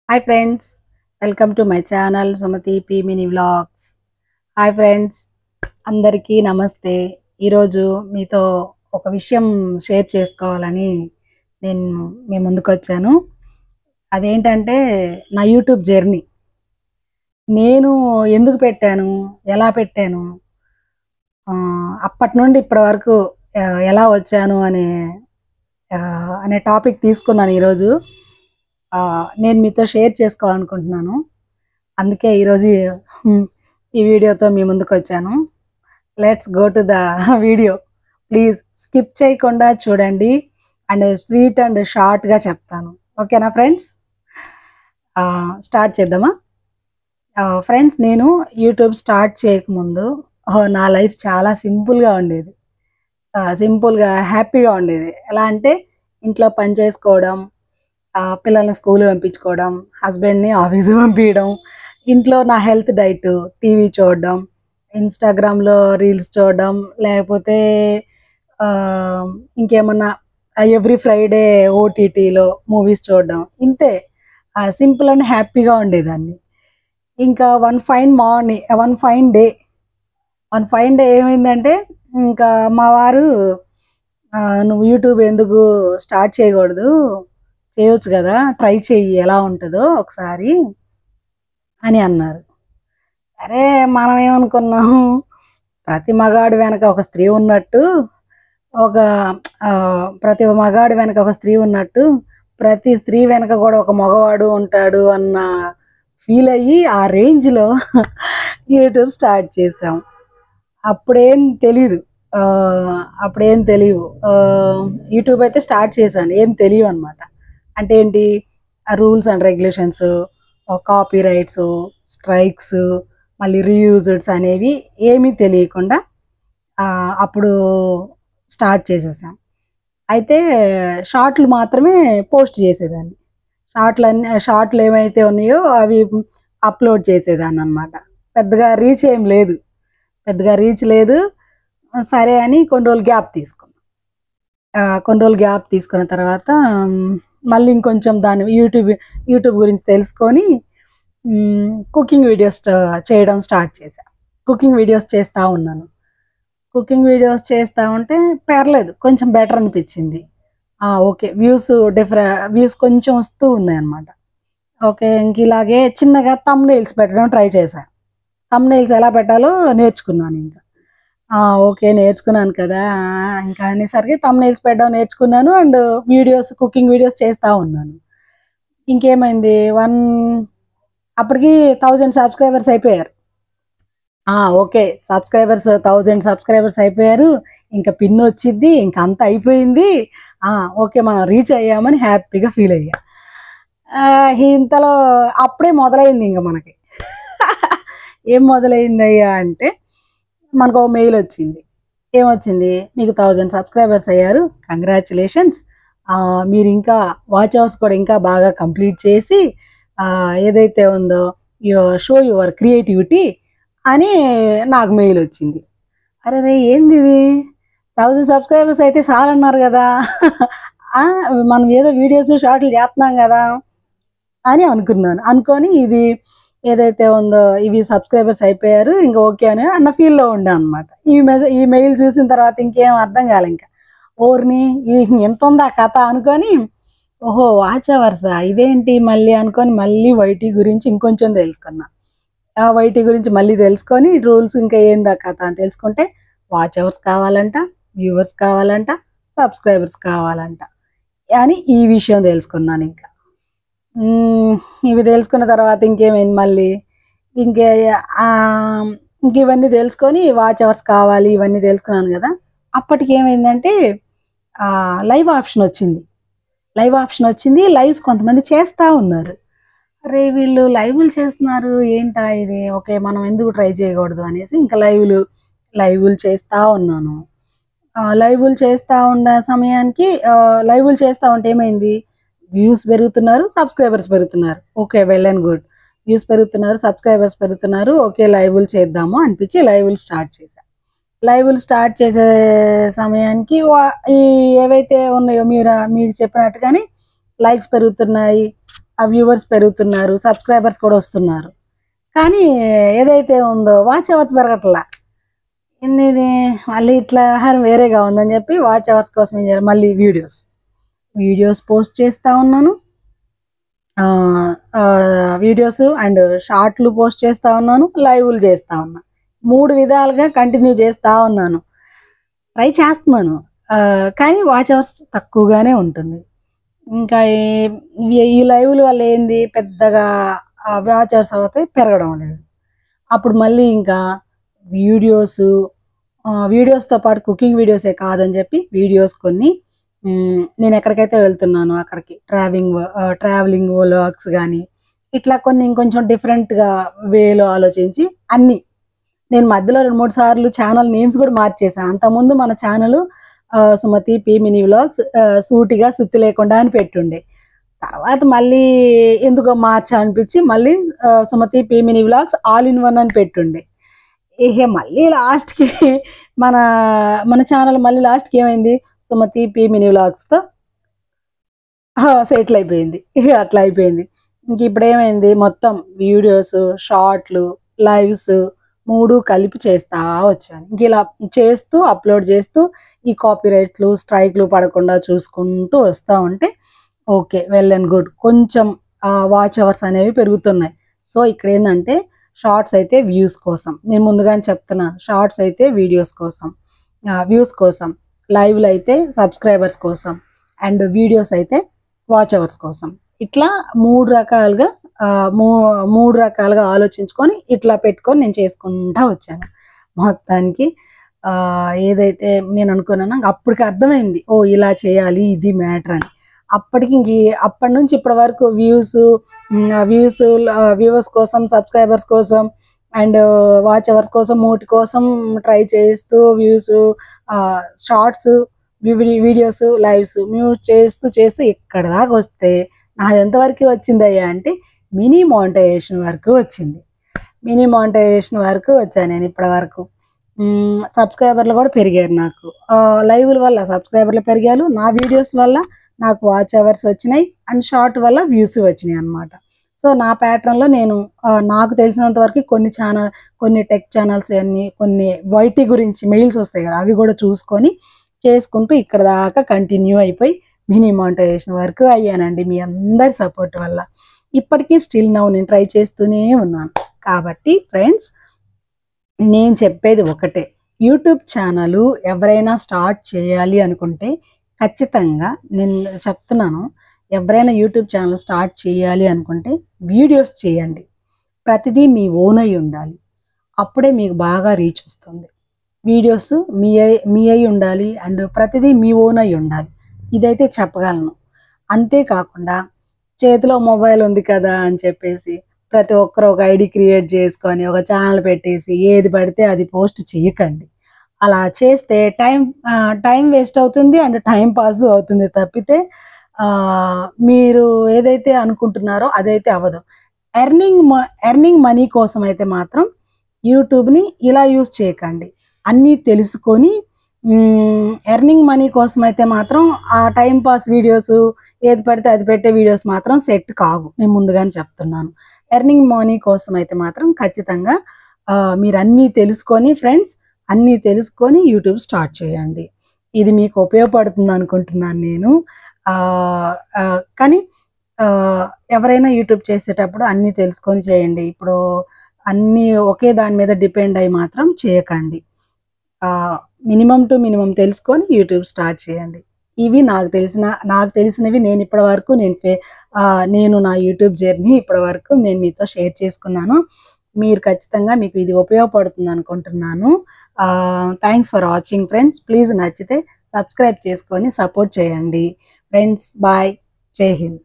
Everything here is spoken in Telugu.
Hi friends, welcome to my channel Sumathi P mini vlogs. Hi friends, అందరికీ నమస్తే. ఈరోజు మీతో ఒక విషయం షేర్ చేసుకోవాలని నేను మీ ముందుకు వచ్చాను. అదేంటంటే నా యూట్యూబ్ జర్నీ. నేను ఎందుకు పెట్టాను, ఎలా పెట్టాను, అప్పటి నుండి ఇప్పటి వరకు ఎలా వచ్చాను అనే టాపిక్ తీసుకున్నాను ఈరోజు. నేను మీతో షేర్ చేసుకోవాలనుకుంటున్నాను. అందుకే ఈరోజు ఈ వీడియోతో మీ ముందుకు వచ్చాను. Let's go to the video. Please skip చేయకుండా చూడండి అండ్ స్వీట్ అండ్ షార్ట్గా చెప్తాను. ఓకేనా ఫ్రెండ్స్? స్టార్ట్ చేద్దామా? ఫ్రెండ్స్, నేను యూట్యూబ్ స్టార్ట్ చేయకముందు నా లైఫ్ చాలా సింపుల్గా ఉండేది. సింపుల్గా హ్యాపీగా ఉండేది. ఎలా అంటే ఇంట్లో పని చేసుకోవడం, పిల్లల్ని స్కూల్ పంపించుకోవడం, హస్బెండ్ని ఆఫీసు పంపించడం, ఇంట్లో నా హెల్త్ డైట్, టీవీ చూడడం, ఇన్స్టాగ్రామ్లో రీల్స్ చూడడం, లేకపోతే ఇంకేమన్నా ఎవ్రీ ఫ్రైడే ఓటీటీలో మూవీస్ చూడడం. ఇంతే, సింపుల్ అండ్ హ్యాపీగా ఉండేదాన్ని. ఇంకా వన్ ఫైన్ డే ఏమైందంటే, ఇంకా మా వారు నువ్వు యూట్యూబ్ ఎందుకు స్టార్ట్ చేయకూడదు, చేయొచ్చు కదా, ట్రై చెయ్యి ఎలా ఉంటుందో ఒకసారి అని అన్నారు. సరే, మనం ఏమనుకున్నాము, ప్రతి మగాడి వెనక ఒక స్త్రీ ఉన్నట్టు, ఒక ప్రతి మగాడి వెనక ఒక స్త్రీ ఉన్నట్టు ప్రతి స్త్రీ వెనక కూడా ఒక మగవాడు ఉంటాడు అన్న ఫీల్ అయ్యి ఆ రేంజ్లో యూట్యూబ్ స్టార్ట్ చేసాం. అప్పుడేం తెలీదు, యూట్యూబ్ అయితే స్టార్ట్ చేశాను, ఏం తెలియదు అనమాట. అంటే ఏంటి, rules and regulations, copy rights, strikes, మళ్ళీ రీయూజ్డ్స్ అనేవి ఏమీ తెలియకుండా అప్పుడు స్టార్ట్ చేసేసాం. అయితే షార్ట్లు మాత్రమే పోస్ట్ చేసేదాన్ని. షార్ట్లు ఏమైతే ఉన్నాయో అవి అప్లోడ్ చేసేదాన్ని అనమాట. పెద్దగా రీచ్ లేదు. సరే అని కొన్ని రోజులు గ్యాప్ తీసుకున్న తర్వాత మళ్ళీ ఇంకొంచెం దాన్ని యూట్యూబ్ గురించి తెలుసుకొని కుకింగ్ వీడియోస్ చేయడం స్టార్ట్ చేశాను. కుకింగ్ వీడియోస్ చేస్తూ ఉంటే పర్లేదు, కొంచెం బెటర్ అనిపించింది. ఓకే, వ్యూస్ కొంచెం వస్తూ ఉన్నాయి అన్నమాట. ఓకే, ఇంక ఇలాగే చిన్నగా థంబ్నెయిల్స్ పెట్టడం ట్రై చేశాను. థంబ్నెయిల్స్ ఎలా పెట్టాలో నేర్చుకున్నాను. ఇంకా ఓకే, నేర్చుకున్నాను కదా, ఇంకా అనేసరికి థంబ్నెయిల్స్ పెట్టడం నేర్చుకున్నాను. అండ్ కుకింగ్ వీడియోస్ చేస్తూ ఉన్నాను. ఇంకేమైంది, అప్పటికి 1000 సబ్స్క్రైబర్స్ అయిపోయారు. ఓకే, 1000 సబ్స్క్రైబర్స్ అయిపోయారు. ఇంకా పిన్ వచ్చింది, ఇంకా అంతా అయిపోయింది. ఓకే, మనం రీచ్ అయ్యామని హ్యాపీగా ఫీల్ అయ్యా. ఇంతలో అప్పుడే మొదలైంది ఇంకా మనకి. ఏం మొదలైందయ్యా అంటే, మనకు ఒక మెయిల్ వచ్చింది. ఏమొచ్చింది, మీకు 1000 సబ్స్క్రైబర్స్ అయ్యారు, కంగ్రాచులేషన్స్, మీరు ఇంకా వాచ్ అవర్స్ కూడా ఇంకా బాగా కంప్లీట్ చేసి ఏదైతే ఉందో షో యువర్ క్రియేటివిటీ అని నాకు మెయిల్ వచ్చింది. అరే ఏంది ఇది, 1000 సబ్స్క్రైబర్స్ అయితే చాలన్నారు కదా, మనం ఏదో వీడియోస్ షార్ట్లు చేస్తున్నాం కదా అని అనుకొని ఇది ఏదైతే ఉందో ఇవి సబ్స్క్రైబర్స్ అయిపోయారు, ఇంకా ఓకే అని అన్న ఫీల్లో ఉండే అనమాట. ఈ మెయిల్ చూసిన తర్వాత ఇంకేం అర్థం కాలే. ఇంకా ఓర్ని ఎంత ఉందా కథ అనుకొని, ఓహో వాచ్ అవర్సా ఇదేంటి మళ్ళీ అనుకొని మళ్ళీ వైటీ గురించి ఇంకొంచెం తెలుసుకున్నా. వైటీ గురించి మళ్ళీ తెలుసుకొని రూల్స్ ఇంకా ఏందా కథ అని తెలుసుకుంటే, వాచ్ అవర్స్ కావాలంట, వ్యూవర్స్ కావాలంట, సబ్స్క్రైబర్స్ కావాలంట అని ఈ విషయం తెలుసుకున్నాను. ఇంకా ఇవి తెలుసుకున్న తర్వాత ఇంకేమైంది, మళ్ళీ ఇంక ఇవన్నీ తెలుసుకొని వాచ్ అవర్స్ కావాలి ఇవన్నీ తెలుసుకున్నాను కదా. అప్పటికి ఏమైందంటే లైవ్ ఆప్షన్ వచ్చింది. లైవ్స్ కొంతమంది చేస్తూ ఉన్నారు. అరే వీళ్ళు లైవ్లు చేస్తున్నారు ఏంటా ఇది, ఓకే మనం ఎందుకు ట్రై చేయకూడదు అనేసి ఇంకా లైవ్లు చేస్తూ ఉన్నాను. లైవ్లు చేస్తూ ఉన్న సమయానికి లైవ్లు చేస్తూ ఉంటే ఏమైంది, వ్యూస్ పెరుగుతున్నారు, సబ్స్క్రైబర్స్ పెరుగుతున్నారు. Okay, well and good. Views పెరుగుతున్నారు, సబ్స్క్రైబర్స్ పెరుగుతున్నారు, ఓకే లైవ్లు చేద్దాము అనిపించి లైవ్లు స్టార్ట్ చేసే సమయానికి ఈ ఏవైతే ఉన్నాయో మీరు చెప్పినట్టుగానే లైక్స్ పెరుగుతున్నాయి, ఆ వ్యూవర్స్ పెరుగుతున్నారు, సబ్స్క్రైబర్స్ కూడా వస్తున్నారు. కానీ ఏదైతే ఉందో వాచ్ అవర్స్ పెరగట్లా. ఇది మళ్ళీ ఇట్లా వేరేగా ఉందని చెప్పి వాచ్ అవర్స్ కోసం ఏం చేయాలి, మళ్ళీ వీడియోస్ పోస్ట్ చేస్తూ ఉన్నాను. వీడియోస్ అండ్ షార్ట్లు పోస్ట్ చేస్తూ ఉన్నాను, లైవ్లు చేస్తూ ఉన్నాను. 3 విధాలుగా కంటిన్యూ చేస్తూ ఉన్నాను, ట్రై చేస్తున్నాను. కానీ వాచ్ అవర్స్ తక్కువగానే ఉంటుంది. ఇంకా ఈ లైవ్ల వల్ల ఏంది పెద్దగా వాచ్ అవర్స్ అయితే పెరగడం లేదు. అప్పుడు మళ్ళీ ఇంకా వీడియోస్తో పాటు కుకింగ్ వీడియోసే కాదని చెప్పి వీడియోస్ కొన్ని నేను ఎక్కడికైతే వెళ్తున్నానో అక్కడికి ట్రావెలింగ్ వ్లాగ్స్ కానీ ఇట్లా కొన్ని ఇంకొంచెం డిఫరెంట్గా వేలో ఆలోచించి అన్నీ నేను మధ్యలో 2-3 సార్లు ఛానల్ నేమ్స్ కూడా మార్చేసాను. అంతకుముందు మన channel Sumathi P mini vlogs సూటిగా సుత్తి లేకుండా అని పెట్టుండే. తర్వాత మళ్ళీ ఎందుకో మార్చా అనిపించి మళ్ళీ Sumathi P mini vlogs all in one అని పెట్టుండే. మళ్ళీ లాస్ట్కి మన ఛానల్ మళ్ళీ లాస్ట్కి ఏమైంది, సుమతి పి మినీ వ్లాగ్స్తో సెటిల్ అయిపోయింది. అట్లా అయిపోయింది. ఇంక ఇప్పుడు ఏమైంది, మొత్తం వీడియోస్, షార్ట్లు, లైవ్స్ 3 కలిపి చేస్తూ వచ్చాను. ఇంక ఇలా చేస్తూ అప్లోడ్ చేస్తూ ఈ కాపీరైట్లు స్ట్రైక్లు పడకుండా చూసుకుంటూ వస్తూ ఉంటే ఓకే, వెల్ అండ్ గుడ్. కొంచెం వాచ్ అవర్స్ అనేవి పెరుగుతున్నాయి. సో ఇక్కడ ఏంటంటే షార్ట్స్ అయితే వ్యూస్ కోసం, నేను ముందుగానే చెప్తున్నాను, షార్ట్స్ అయితే వీడియోస్ కోసం, వ్యూస్ కోసం, లైవ్లు అయితే సబ్స్క్రైబర్స్ కోసం, అండ్ వీడియోస్ అయితే వాచ్ అవర్స్ కోసం. ఇట్లా 3 రకాలుగా ఆలోచించుకొని ఇట్లా పెట్టుకొని నేను చేసుకుంటా వచ్చాను. మొత్తానికి ఏదైతే నేను అనుకున్నానో అప్పటికి అర్థమైంది, ఓ ఇలా చేయాలి, ఇది మ్యాటర్ అని. అప్పటి నుంచి ఇప్పటి వరకు వ్యూవర్స్ కోసం, సబ్స్క్రైబర్స్ కోసం అండ్ వాచ్ అవర్స్ కోసం 3 కోసం ట్రై చేస్తూ షార్ట్స్, వీడియోస్, లైవ్స్ చేస్తూ ఇక్కడ దాకా వస్తే నాది ఎంతవరకు వచ్చిందయ్యా అంటే మినీ మానిటైజేషన్ వరకు వచ్చింది. మినీ మానిటైజేషన్ వరకు వచ్చాను నేను ఇప్పటి వరకు. సబ్స్క్రైబర్లు కూడా పెరిగారు నాకు. లైవ్ల వల్ల సబ్స్క్రైబర్లు పెరిగారు, నా వీడియోస్ వల్ల నాకు వాచ్ అవర్స్ వచ్చినాయి, అండ్ షార్ట్ వల్ల వ్యూస్ వచ్చినాయి అన్నమాట. సో నా ప్యాటర్న్లో నేను నాకు తెలిసినంత వరకు కొన్ని టెక్ ఛానల్స్ అన్ని, కొన్ని వైటీ గురించి మెయిల్స్ వస్తాయి కదా, అవి కూడా చూసుకొని చేసుకుంటూ ఇక్కడ దాకా కంటిన్యూ అయిపోయి మినీ మానిటైజేషన్ వరకు అయ్యానండి మీ అందరి సపోర్ట్ వల్ల. ఇప్పటికీ స్టిల్ నౌ నేను ట్రై చేస్తూనే ఉన్నాను. కాబట్టి ఫ్రెండ్స్, నేను చెప్పేది ఒకటే, యూట్యూబ్ ఛానల్ ఎవరైనా స్టార్ట్ చేయాలి అనుకుంటే ఖచ్చితంగా నేను చెప్తున్నాను, ఎవరైనా యూట్యూబ్ ఛానల్ స్టార్ట్ చేయాలి అనుకుంటే వీడియోస్ చేయండి. ప్రతిదీ మీ ఓన్ అయి ఉండాలి, అప్పుడే మీకు బాగా రీచ్ వస్తుంది. వీడియోస్ మీ అయి ఉండాలి, అండ్ ప్రతిదీ మీ ఓన్ అయి ఉండాలి. ఇదైతే చెప్పగలను. అంతేకాకుండా చేతిలో మొబైల్ ఉంది కదా అని చెప్పేసి ప్రతి ఒక్కరు ఒక ఐడి క్రియేట్ చేసుకొని ఒక ఛానల్ పెట్టేసి ఏది పడితే అది పోస్ట్ చేయకండి. అలా చేస్తే టైం వేస్ట్ అవుతుంది, అండ్ టైం పాస్ అవుతుంది తప్పితే మీరు ఏదైతే అనుకుంటున్నారో అదైతే అవ్వదు. ఎర్నింగ్ మనీ కోసం అయితే మాత్రం యూట్యూబ్ని ఇలా యూజ్ చేయకండి. అన్నీ తెలుసుకొని ఎర్నింగ్ మనీ కోసం అయితే మాత్రం ఆ టైం పాస్ వీడియోస్, ఏది పడితే అది పెట్టే వీడియోస్ మాత్రం సెట్ కావు, నేను ముందుగానే చెప్తున్నాను. ఎర్నింగ్ మనీ కోసం అయితే మాత్రం ఖచ్చితంగా మీరు అన్నీ తెలుసుకొని ఫ్రెండ్స్, అన్నీ తెలుసుకొని యూట్యూబ్ స్టార్ట్ చేయండి. ఇది మీకు ఉపయోగపడుతుంది అనుకుంటున్నాను నేను. కానీ ఎవరైనా యూట్యూబ్ చేసేటప్పుడు అన్నీ తెలుసుకొని చేయండి. ఇప్పుడు అన్నీ ఒకే దాని మీద డిపెండ్ అయి మాత్రం చేయకండి. మినిమం టు మినిమం తెలుసుకొని యూట్యూబ్ స్టార్ట్ చేయండి. ఇవి నాకు తెలిసినవి నేను ఇప్పటి వరకు నేను నా యూట్యూబ్ జర్నీ ఇప్పటి వరకు నేను మీతో షేర్ చేసుకున్నాను. మీరు ఖచ్చితంగా మీకు ఇది ఉపయోగపడుతుంది అనుకుంటున్నాను. Thanks for watching friends. Please నచ్చితే సబ్స్క్రైబ్ చేసుకొని సపోర్ట్ చేయండి ఫ్రెండ్స్. బాయ్, జై హింద్.